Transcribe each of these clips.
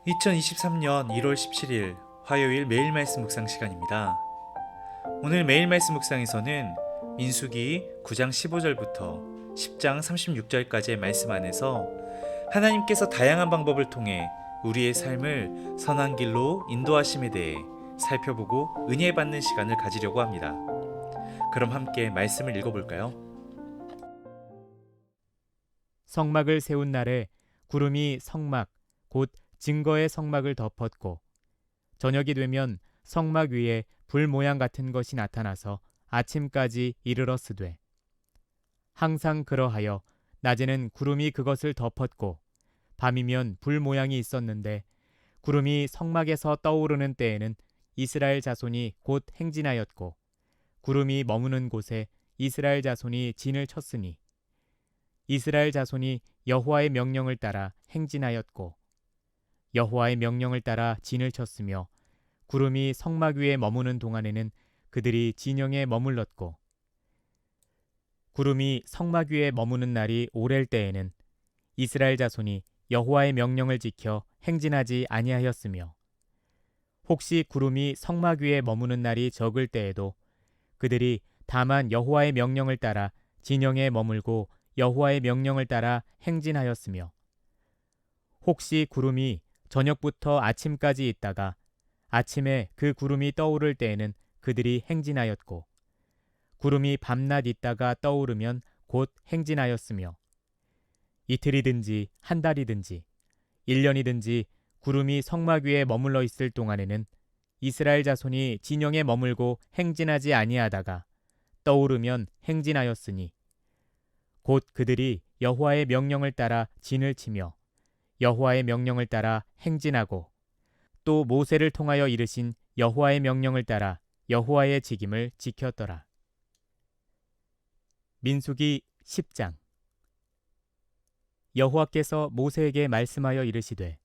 2023년 1월 17일 화요일 매일 말씀 묵상 시간입니다. 오늘 매일 말씀 묵상에서는 민수기 9장 15절부터 10장 36절까지의 말씀 안에서 하나님께서 다양한 방법을 통해 우리의 삶을 선한 길로 인도하심에 대해 살펴보고 은혜 받는 시간을 가지려고 합니다. 그럼 함께 말씀을 읽어볼까요? 성막을 세운 날에 구름이 성막 곧 증거의 성막을 덮었고 저녁이 되면 성막 위에 불 모양 같은 것이 나타나서 아침까지 이르렀으되 항상 그러하여 낮에는 구름이 그것을 덮었고 밤이면 불 모양이 있었는데 구름이 성막에서 떠오르는 때에는 이스라엘 자손이 곧 행진하였고 구름이 머무는 곳에 이스라엘 자손이 진을 쳤으니 이스라엘 자손이 여호와의 명령을 따라 행진하였고 여호와의 명령을 따라 진을 쳤으며 구름이 성막 위에 머무는 동안에는 그들이 진영에 머물렀고 구름이 성막 위에 머무는 날이 오랠 때에는 이스라엘 자손이 여호와의 명령을 지켜 행진하지 아니하였으며 혹시 구름이 성막 위에 머무는 날이 적을 때에도 그들이 다만 여호와의 명령을 따라 진영에 머물고 여호와의 명령을 따라 행진하였으며 혹시 구름이 저녁부터 아침까지 있다가 아침에 그 구름이 떠오를 때에는 그들이 행진하였고 구름이 밤낮 있다가 떠오르면 곧 행진하였으며 이틀이든지 한 달이든지 1년이든지 구름이 성막 위에 머물러 있을 동안에는 이스라엘 자손이 진영에 머물고 행진하지 아니하다가 떠오르면 행진하였으니 곧 그들이 여호와의 명령을 따라 진을 치며 여호와의 명령을 따라 행진하고 또 모세를 통하여 이르신 여호와의 명령을 따라 여호와의 직임을 지켰더라. 민수기 10장. 여호와께서 모세에게 말씀하여 이르시되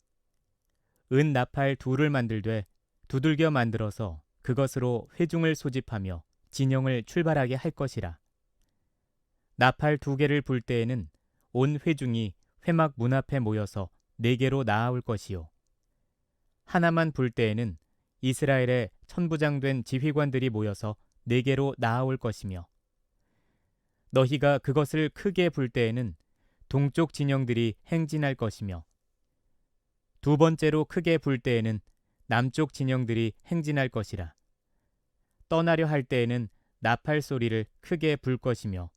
은 나팔 둘을 만들되 두들겨 만들어서 그것으로 회중을 소집하며 진영을 출발하게 할 것이라. 나팔 2개를 불 때에는 온 회중이 회막 문 앞에 모여서 4개로 나아올 것이요 하나만 불 때에는 이스라엘의 천부장된 지휘관들이 모여서 4개로 나아올 것이며 너희가 그것을 크게 불 때에는 동쪽 진영들이 행진할 것이며 2번째로 크게 불 때에는 남쪽 진영들이 행진할 것이라. 떠나려 할 때에는 나팔 소리를 크게 불 것이며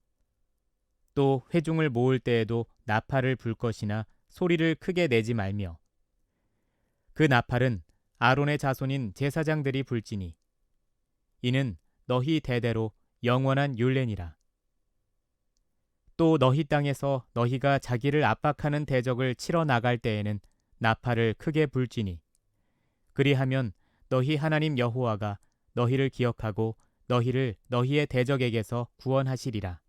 또 회중을 모을 때에도 나팔을 불 것이나 소리를 크게 내지 말며 그 나팔은 아론의 자손인 제사장들이 불지니 이는 너희 대대로 영원한 율례니라. 또 너희 땅에서 너희가 자기를 압박하는 대적을 치러 나갈 때에는 나팔을 크게 불지니 그리하면 너희 하나님 여호와가 너희를 기억하고 너희를 너희의 대적에게서 구원하시리라.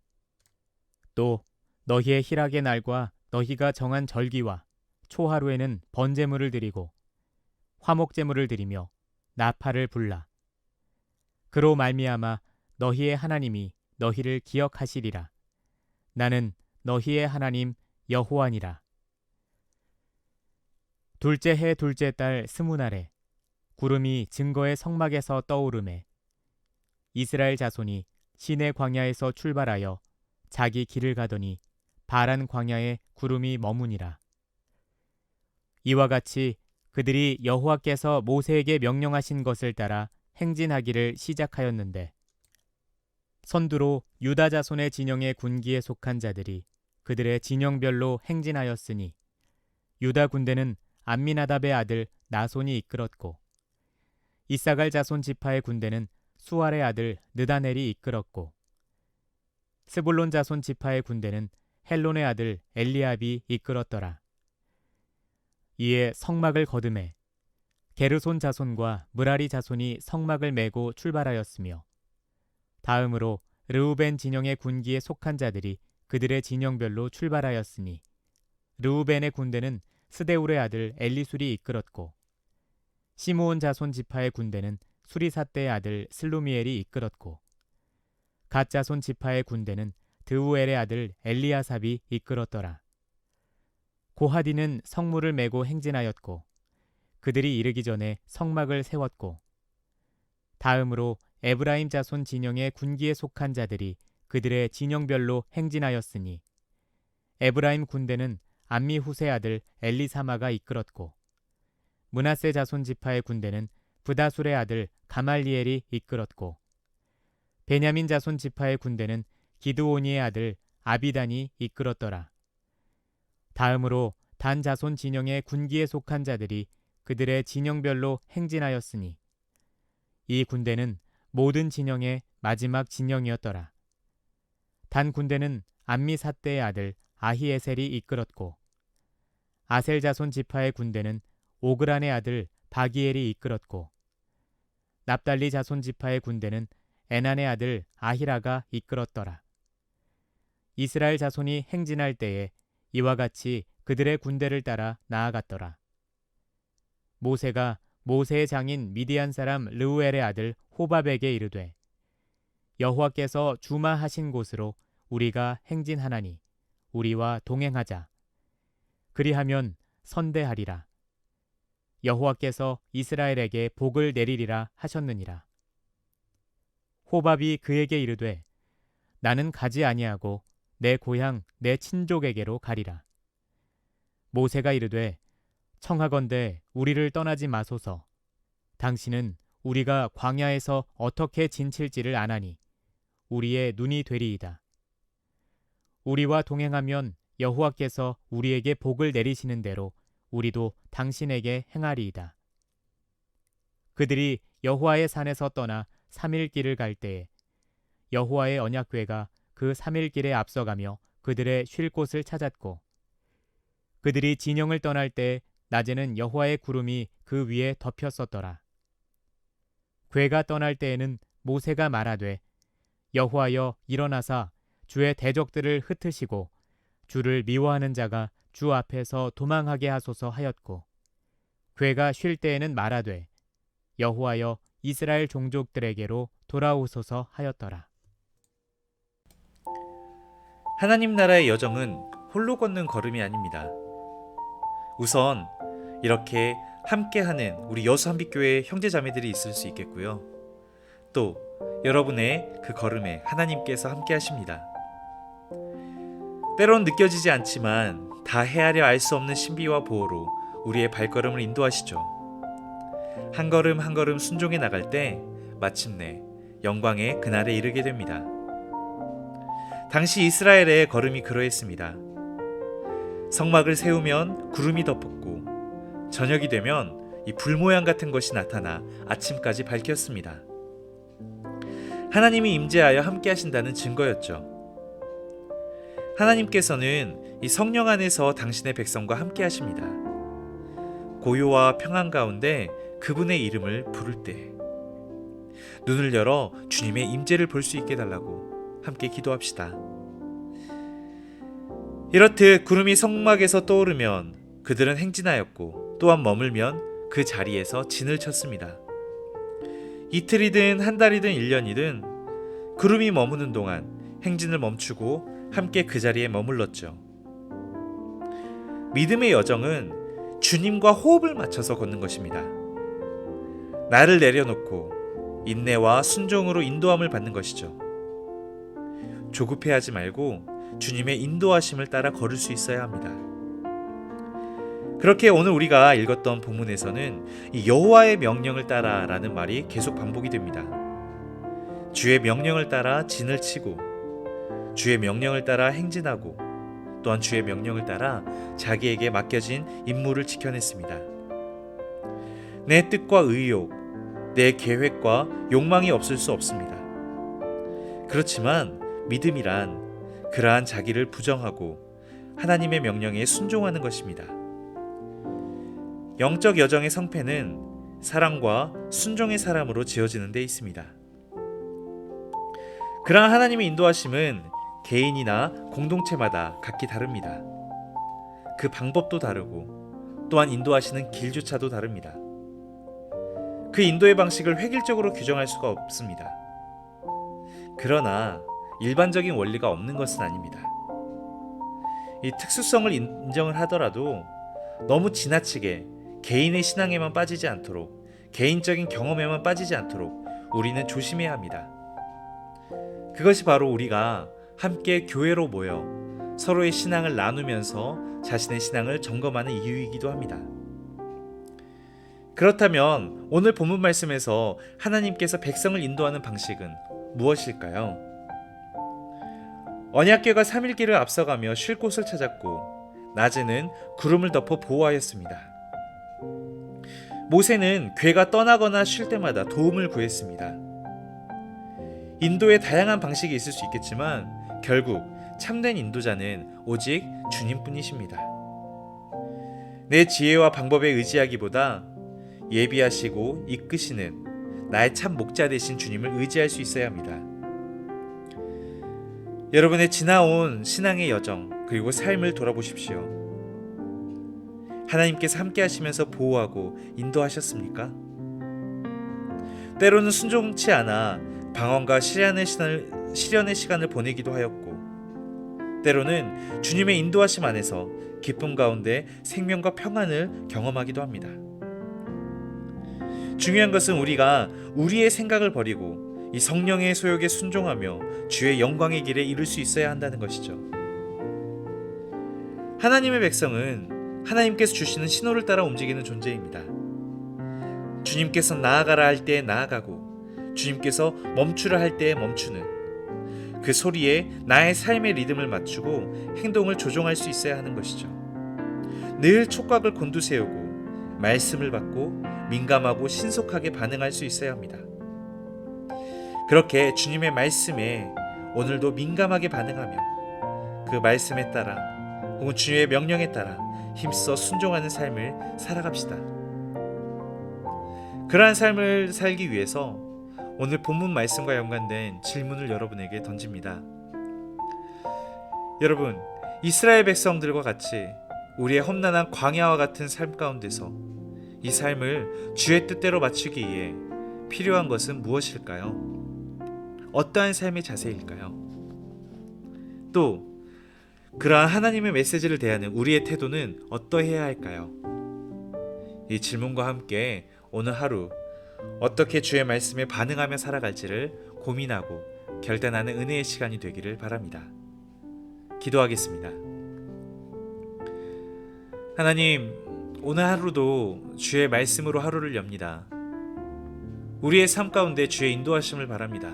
또 너희의 희락의 날과 너희가 정한 절기와 초하루에는 번제물을 드리고 화목제물을 드리며 나팔을 불라. 그로 말미암아 너희의 하나님이 너희를 기억하시리라. 나는 너희의 하나님 여호와니라. 둘째 해 둘째 달 20날에 구름이 증거의 성막에서 떠오르매 이스라엘 자손이 시내 광야에서 출발하여 자기 길을 가더니 바란 광야에 구름이 머무니라. 이와 같이 그들이 여호와께서 모세에게 명령하신 것을 따라 행진하기를 시작하였는데 선두로 유다 자손의 진영의 군기에 속한 자들이 그들의 진영별로 행진하였으니 유다 군대는 암미나답의 아들 나손이 이끌었고 이사갈 자손 지파의 군대는 수알의 아들 느다넬이 이끌었고 스불론 자손 지파의 군대는 헬론의 아들 엘리압이 이끌었더라. 이에 성막을 거두매 게르손 자손과 므라리 자손이 성막을 메고 출발하였으며 다음으로 르우벤 진영의 군기에 속한 자들이 그들의 진영별로 출발하였으니 르우벤의 군대는 스데울의 아들 엘리술이 이끌었고 시므온 자손 지파의 군대는 수리삿대의 아들 슬루미엘이 이끌었고 갓 자손 지파의 군대는 드우엘의 아들 엘리아삽이 이끌었더라. 고하디는 성물을 메고 행진하였고 그들이 이르기 전에 성막을 세웠고 다음으로 에브라임 자손 진영의 군기에 속한 자들이 그들의 진영별로 행진하였으니 에브라임 군대는 암미후세 아들 엘리사마가 이끌었고 므낫세 자손 지파의 군대는 브다술의 아들 가말리엘이 이끌었고 베냐민 자손 지파의 군대는 기드오니의 아들 아비단이 이끌었더라. 다음으로 단 자손 진영의 군기에 속한 자들이 그들의 진영별로 행진하였으니 이 군대는 모든 진영의 마지막 진영이었더라. 단 군대는 암미사떼의 아들 아히에셀이 이끌었고 아셀 자손 지파의 군대는 오그란의 아들 바기엘이 이끌었고 납달리 자손 지파의 군대는 에난의 아들 아히라가 이끌었더라. 이스라엘 자손이 행진할 때에 이와 같이 그들의 군대를 따라 나아갔더라. 모세가 모세의 장인 미디안 사람 르우엘의 아들 호밥에게 이르되 여호와께서 주마하신 곳으로 우리가 행진하나니 우리와 동행하자. 그리하면 선대하리라. 여호와께서 이스라엘에게 복을 내리리라 하셨느니라. 호밥이 그에게 이르되 나는 가지 아니하고 내 고향 내 친족에게로 가리라. 모세가 이르되 청하건대 우리를 떠나지 마소서. 당신은 우리가 광야에서 어떻게 진칠지를 아나니 우리의 눈이 되리이다. 우리와 동행하면 여호와께서 우리에게 복을 내리시는 대로 우리도 당신에게 행하리이다. 그들이 여호와의 산에서 떠나 3일 길을 갈 때에 여호와의 언약궤가 그 3일 길에 앞서가며 그들의 쉴 곳을 찾았고 그들이 진영을 떠날 때 낮에는 여호와의 구름이 그 위에 덮였었더라. 궤가 떠날 때에는 모세가 말하되 여호와여 일어나사 주의 대적들을 흩으시고 주를 미워하는 자가 주 앞에서 도망하게 하소서 하였고 궤가 쉴 때에는 말하되 여호와여 이스라엘 종족들에게로 돌아오소서 하였더라. 하나님 나라의 여정은 홀로 걷는 걸음이 아닙니다. 우선 이렇게 함께하는 우리 여수한빛교회 형제자매들이 있을 수 있겠고요. 또 여러분의 그 걸음에 하나님께서 함께 하십니다. 때론 느껴지지 않지만 다 헤아려 알 수 없는 신비와 보호로 우리의 발걸음을 인도하시죠. 한 걸음 한 걸음 순종해 나갈 때 마침내 영광의 그날에 이르게 됩니다. 당시 이스라엘의 걸음이 그러했습니다. 성막을 세우면 구름이 덮었고 저녁이 되면 이 불 모양 같은 것이 나타나 아침까지 밝혔습니다. 하나님이 임재하여 함께 하신다는 증거였죠. 하나님께서는 이 성령 안에서 당신의 백성과 함께 하십니다. 고요와 평안 가운데 그분의 이름을 부를 때 눈을 열어 주님의 임재를 볼 수 있게 달라고 함께 기도합시다. 이렇듯 구름이 성막에서 떠오르면 그들은 행진하였고 또한 머물면 그 자리에서 진을 쳤습니다. 이틀이든 한 달이든 1년이든 구름이 머무는 동안 행진을 멈추고 함께 그 자리에 머물렀죠. 믿음의 여정은 주님과 호흡을 맞춰서 걷는 것입니다. 나를 내려놓고 인내와 순종으로 인도함을 받는 것이죠. 조급해하지 말고 주님의 인도하심을 따라 걸을 수 있어야 합니다. 그렇게 오늘 우리가 읽었던 본문에서는 이 여호와의 명령을 따라라는 말이 계속 반복이 됩니다. 주의 명령을 따라 진을 치고 주의 명령을 따라 행진하고 또한 주의 명령을 따라 자기에게 맡겨진 임무를 지켜냈습니다. 내 뜻과 의욕, 내 계획과 욕망이 없을 수 없습니다. 그렇지만 믿음이란 그러한 자기를 부정하고 하나님의 명령에 순종하는 것입니다. 영적 여정의 성패는 사랑과 순종의 사람으로 지어지는 데 있습니다. 그러한 하나님의 인도하심은 개인이나 공동체마다 각기 다릅니다. 그 방법도 다르고 또한 인도하시는 길조차도 다릅니다. 그 인도의 방식을 획일적으로 규정할 수가 없습니다. 그러나 일반적인 원리가 없는 것은 아닙니다. 이 특수성을 인정을 하더라도 너무 지나치게 개인의 신앙에만 빠지지 않도록, 개인적인 경험에만 빠지지 않도록 우리는 조심해야 합니다. 그것이 바로 우리가 함께 교회로 모여 서로의 신앙을 나누면서 자신의 신앙을 점검하는 이유이기도 합니다. 그렇다면 오늘 본문 말씀에서 하나님께서 백성을 인도하는 방식은 무엇일까요? 언약궤가 3일길을 앞서가며 쉴 곳을 찾았고 낮에는 구름을 덮어 보호하였습니다. 모세는 궤가 떠나거나 쉴 때마다 도움을 구했습니다. 인도에 다양한 방식이 있을 수 있겠지만 결국 참된 인도자는 오직 주님뿐이십니다. 내 지혜와 방법에 의지하기보다 예비하시고 이끄시는 나의 참 목자 되신 주님을 의지할 수 있어야 합니다. 여러분의 지나온 신앙의 여정 그리고 삶을 돌아보십시오. 하나님께서 함께 하시면서 보호하고 인도하셨습니까? 때로는 순종치 않아 방황과 시련의 시간을 보내기도 하였고, 때로는 주님의 인도하심 안에서 기쁨 가운데 생명과 평안을 경험하기도 합니다. 중요한 것은 우리가 우리의 생각을 버리고 이 성령의 소욕에 순종하며 주의 영광의 길에 이룰 수 있어야 한다는 것이죠. 하나님의 백성은 하나님께서 주시는 신호를 따라 움직이는 존재입니다. 주님께서 나아가라 할 때 나아가고 주님께서 멈추라 할 때 멈추는 그 소리에 나의 삶의 리듬을 맞추고 행동을 조종할 수 있어야 하는 것이죠. 늘 촉각을 곤두세우고 말씀을 받고 민감하고 신속하게 반응할 수 있어야 합니다. 그렇게 주님의 말씀에 오늘도 민감하게 반응하며 그 말씀에 따라 혹은 주님의 명령에 따라 힘써 순종하는 삶을 살아갑시다. 그러한 삶을 살기 위해서 오늘 본문 말씀과 연관된 질문을 여러분에게 던집니다. 여러분, 이스라엘 백성들과 같이 우리의 험난한 광야와 같은 삶 가운데서 이 삶을 주의 뜻대로 맞추기 위해 필요한 것은 무엇일까요? 어떠한 삶의 자세일까요? 또 그러한 하나님의 메시지를 대하는 우리의 태도는 어떠해야 할까요? 이 질문과 함께 오늘 하루 어떻게 주의 말씀에 반응하며 살아갈지를 고민하고 결단하는 은혜의 시간이 되기를 바랍니다. 기도하겠습니다. 하나님, 오늘 하루도 주의 말씀으로 하루를 엽니다. 우리의 삶 가운데 주의 인도하심을 바랍니다.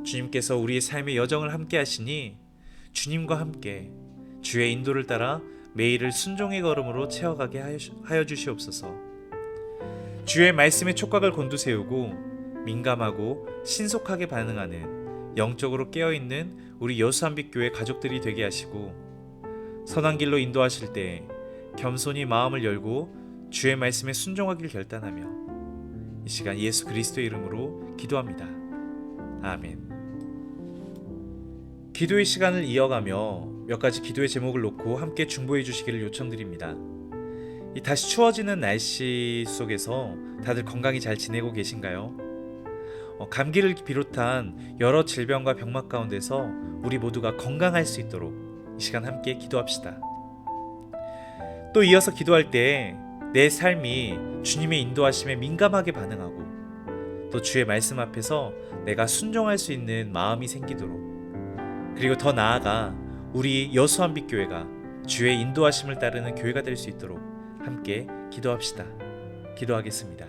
주님께서 우리의 삶의 여정을 함께 하시니 주님과 함께 주의 인도를 따라 매일을 순종의 걸음으로 채워가게 하여 주시옵소서. 주의 말씀에 촉각을 곤두세우고 민감하고 신속하게 반응하는 영적으로 깨어있는 우리 여수한빛교회 가족들이 되게 하시고, 선한 길로 인도하실 때 겸손히 마음을 열고 주의 말씀에 순종하길 결단하며 이 시간 예수 그리스도의 이름으로 기도합니다. 아멘. 기도의 시간을 이어가며 몇 가지 기도의 제목을 놓고 함께 중보해 주시기를 요청드립니다. 이 다시 추워지는 날씨 속에서 다들 건강히 잘 지내고 계신가요? 감기를 비롯한 여러 질병과 병막 가운데서 우리 모두가 건강할 수 있도록 이 시간 함께 기도합시다. 또 이어서 기도할 때 내 삶이 주님의 인도하심에 민감하게 반응하고 또 주의 말씀 앞에서 내가 순종할 수 있는 마음이 생기도록, 그리고 더 나아가 우리 여수한빛교회가 주의 인도하심을 따르는 교회가 될 수 있도록 함께 기도합시다. 기도하겠습니다.